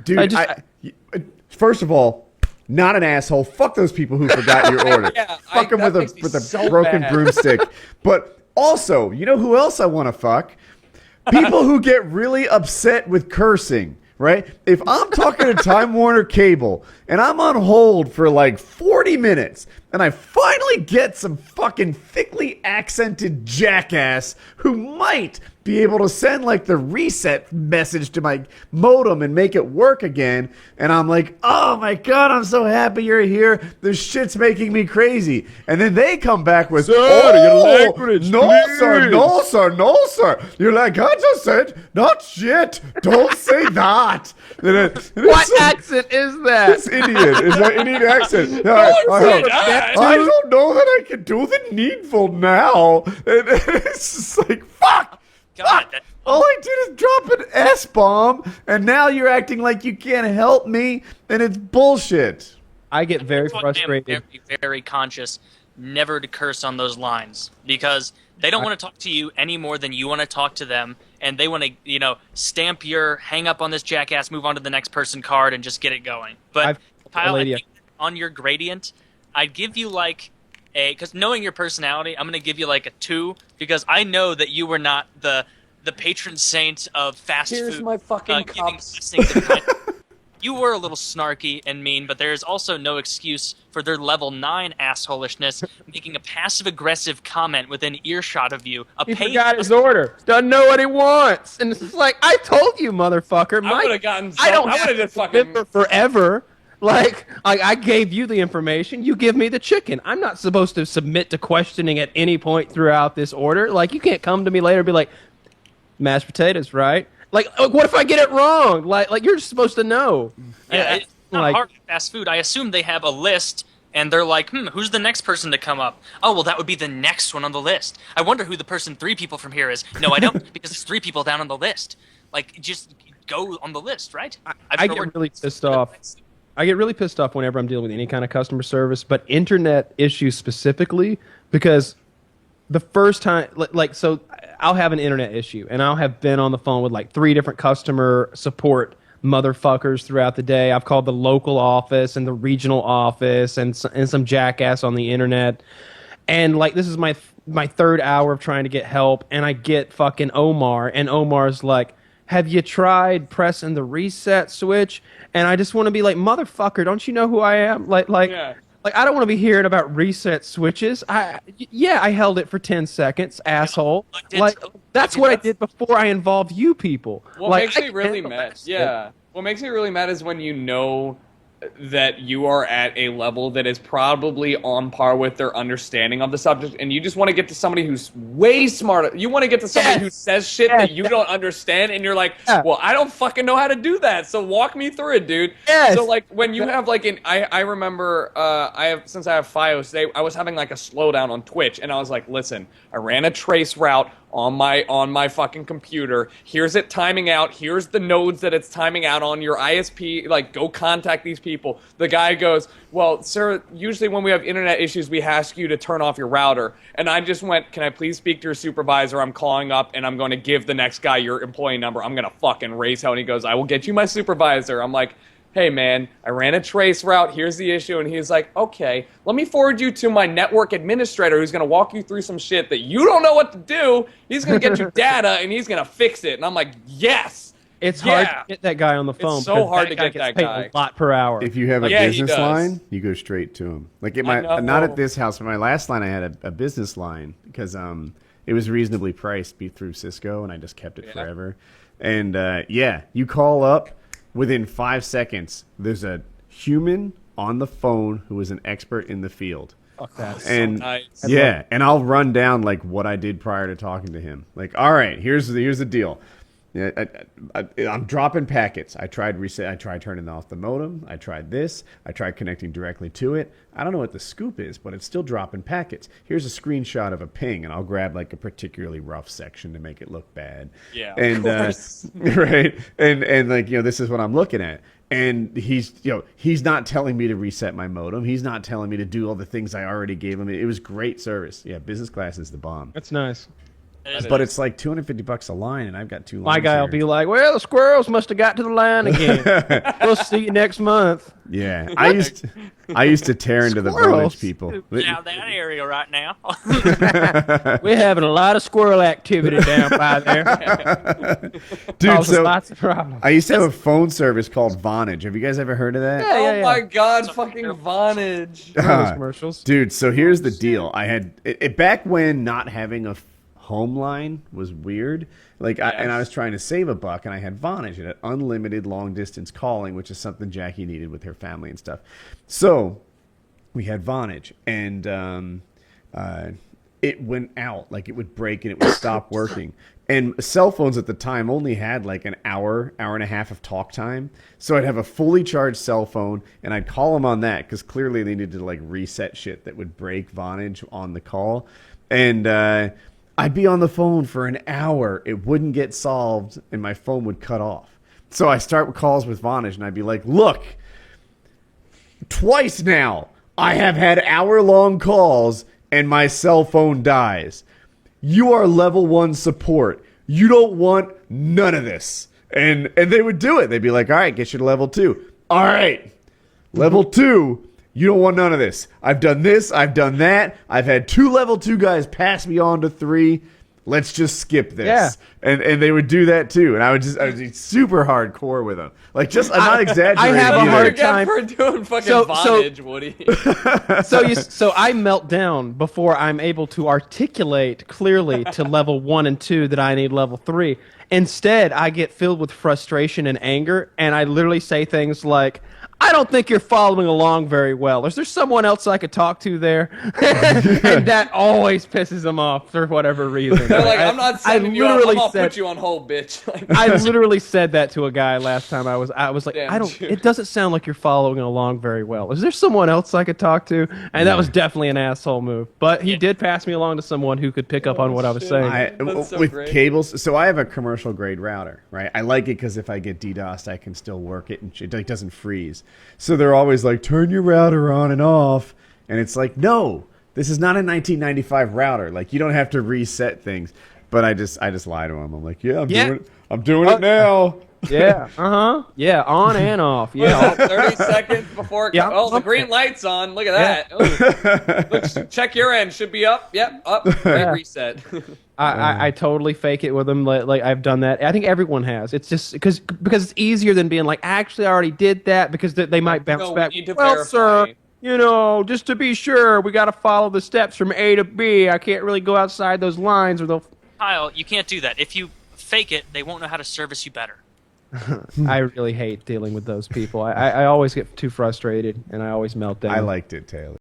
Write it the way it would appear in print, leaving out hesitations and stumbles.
Dude, first of all, not an asshole. Fuck those people who forgot your order. Fuck them with a so broken broomstick. But also, you know who else I want to fuck? People who get really upset with cursing. Right? If I'm talking to Time Warner Cable and I'm on hold for like 40 minutes and I finally get some fucking thickly accented jackass who might be able to send like the reset message to my modem and make it work again, and I'm like, oh my God, I'm so happy you're here. This shit's making me crazy. And then they come back with, oh, no, sir. You're like, I just said, not shit. Don't say that. What accent is that? It's Indian. It's an Indian accent. I don't know that I can do the needful now. And it's just like, fuck. God, all I did is drop an S-bomb, and now you're acting like you can't help me, and it's bullshit. I get very frustrated. Very, very conscious never to curse on those lines, because they don't want to talk to you any more than you want to talk to them, and they want to, stamp your hang up on this jackass, move on to the next person card, and just get it going. But Kyle, I think on your gradient, I'd give you like because knowing your personality, I'm going to give you like a 2, because I know that you were not the patron saint of fast food. Here's my fucking cups. You were a little snarky and mean, but there is also no excuse for their level 9 assholishness making a passive-aggressive comment within earshot of you. He forgot his order. Doesn't know what he wants. And it's like, I told you, motherfucker. I would have gotten I don't have to remember forever. Like, I gave you the information. You give me the chicken. I'm not supposed to submit to questioning at any point throughout this order. Like, you can't come to me later and be like, mashed potatoes, right? Like, what if I get it wrong? Like you're just supposed to know. Yeah, it's not hard with fast food. I assume they have a list, and they're like, who's the next person to come up? Oh, well, that would be the next one on the list. I wonder who the person 3 people from here is. No, I don't, because there's 3 people down on the list. Like, just go on the list, right? I get really pissed off. I get really pissed off whenever I'm dealing with any kind of customer service, but internet issues specifically, because the first time, so I'll have an internet issue, and I'll have been on the phone with like 3 different customer support motherfuckers throughout the day. I've called the local office and the regional office and some jackass on the internet. And like, this is my 3rd hour of trying to get help, and I get fucking Omar, and Omar's like, have you tried pressing the reset switch? And I just want to be like, motherfucker, don't you know who I am? Like, I don't want to be hearing about reset switches. I held it for 10 seconds, asshole. That's what I did before I involved you people. What makes me really mad? Yeah. What makes me really mad is when you know that you are at a level that is probably on par with their understanding of the subject, and you just want to get to somebody who's way smarter. You want to get to somebody who says shit that you don't understand, and you're like, well, I don't fucking know how to do that, so walk me through it, dude. So like, when you have like I remember since I have FiOS, I was having like a slowdown on Twitch, and I was like, listen, I ran a trace route on my fucking computer. Here's it timing out. Here's the nodes that it's timing out on. Your ISP, like, go contact these people. The guy goes, well, sir, usually when we have internet issues, we ask you to turn off your router. And I just went, can I please speak to your supervisor? I'm calling up, and I'm going to give the next guy your employee number. I'm going to fucking raise hell. And he goes, I will get you my supervisor. I'm like, hey, man, I ran a trace route. Here's the issue. And he's like, okay, let me forward you to my network administrator who's going to walk you through some shit that you don't know what to do. He's going to get you data, and he's going to fix it. And I'm like, yes. It's hard to get that guy on the phone. It's so hard to get that guy. A lot per hour. If you have a business line, you go straight to him. Like, not at this house, but my last line I had a business line because it was reasonably priced through Cisco, and I just kept it forever. And, you call up. Within 5 seconds, there's a human on the phone who is an expert in the field. That's and so nice. Yeah, and I'll run down like what I did prior to talking to him. Like, all right, here's the deal. Yeah, I'm dropping packets. I tried turning off the modem. I tried this. I tried connecting directly to it. I don't know what the scoop is, but it's still dropping packets. Here's a screenshot of a ping, and I'll grab like a particularly rough section to make it look bad. Yeah, and right, and like, this is what I'm looking at. And he's not telling me to reset my modem. He's not telling me to do all the things I already gave him. It was great service. Yeah, business class is the bomb. That's nice. but it's like $250 a line, and I've got 2 lines. My guy will be like, "Well, the squirrels must have got to the line again. We'll see you next month." Yeah, I used to tear into the Squirrels. Vonage people. Down that area right now. We're having a lot of squirrel activity down by there. Dude, Causes so lots of problems. I used to have a phone service called Vonage. Have you guys ever heard of that? Yeah. Oh my god, fucking Vonage. Those commercials. Dude, so here's the deal. I had back when not having a home line was weird. Like, and I was trying to save $1, and I had Vonage. It had unlimited long distance calling, which is something Jackie needed with her family and stuff. So we had Vonage, and it went out. Like, it would break and it would stop working. And cell phones at the time only had like an hour and a half of talk time. So I'd have a fully charged cell phone, and I'd call them on that because clearly they needed to like reset shit that would break Vonage on the call. And I'd be on the phone for an hour. It wouldn't get solved, and my phone would cut off. So I start with calls with Vonage, and I'd be like, look, twice now I have had hour-long calls, and my cell phone dies. You are level 1 support. You don't want none of this. And they would do it. They'd be like, all right, get you to level 2. All right, level 2. You don't want none of this. I've done this. I've done that. I've had 2 level 2 guys pass me on to 3. Let's just skip this. Yeah. And they would do that too. And I would be super hardcore with them. Like, just, I'm not exaggerating. I have a hard time for doing fucking Vonage, Woody. So I melt down before I'm able to articulate clearly to level 1 and 2 that I need level 3. Instead, I get filled with frustration and anger, and I literally say things like, I don't think you're following along very well. Is there someone else I could talk to there? And that always pisses them off for whatever reason. They're like, I'm not sending you up. I'm gonna put you on hold, bitch. I literally said that to a guy last time. I was like, Damn, it doesn't sound like you're following along very well. Is there someone else I could talk to? And that was definitely an asshole move. But he did pass me along to someone who could pick up on what I was saying. With cables, so I have a commercial grade router, right? I like it because if I get DDoSed, I can still work it and it like doesn't freeze. So they're always like, turn your router on and off. And it's like, no, this is not a 1995 router. Like, you don't have to reset things. But I just lie to them. I'm like, I'm doing it now. Yeah. Yeah, on and off. Yeah. 30 seconds before it Oh, the green light's on. Look at that. Look, check your end. Should be up. Yep, up. Great reset. I totally fake it with them. Like I've done that. I think everyone has. It's just because it's easier than being like, actually, I already did that, because they might bounce back. Well, sir, just to be sure, we got to follow the steps from A to B. I can't really go outside those lines, or they'll. Kyle, you can't do that. If you fake it, they won't know how to service you better. I really hate dealing with those people. I always get too frustrated, and I always melt down. I liked it, Taylor.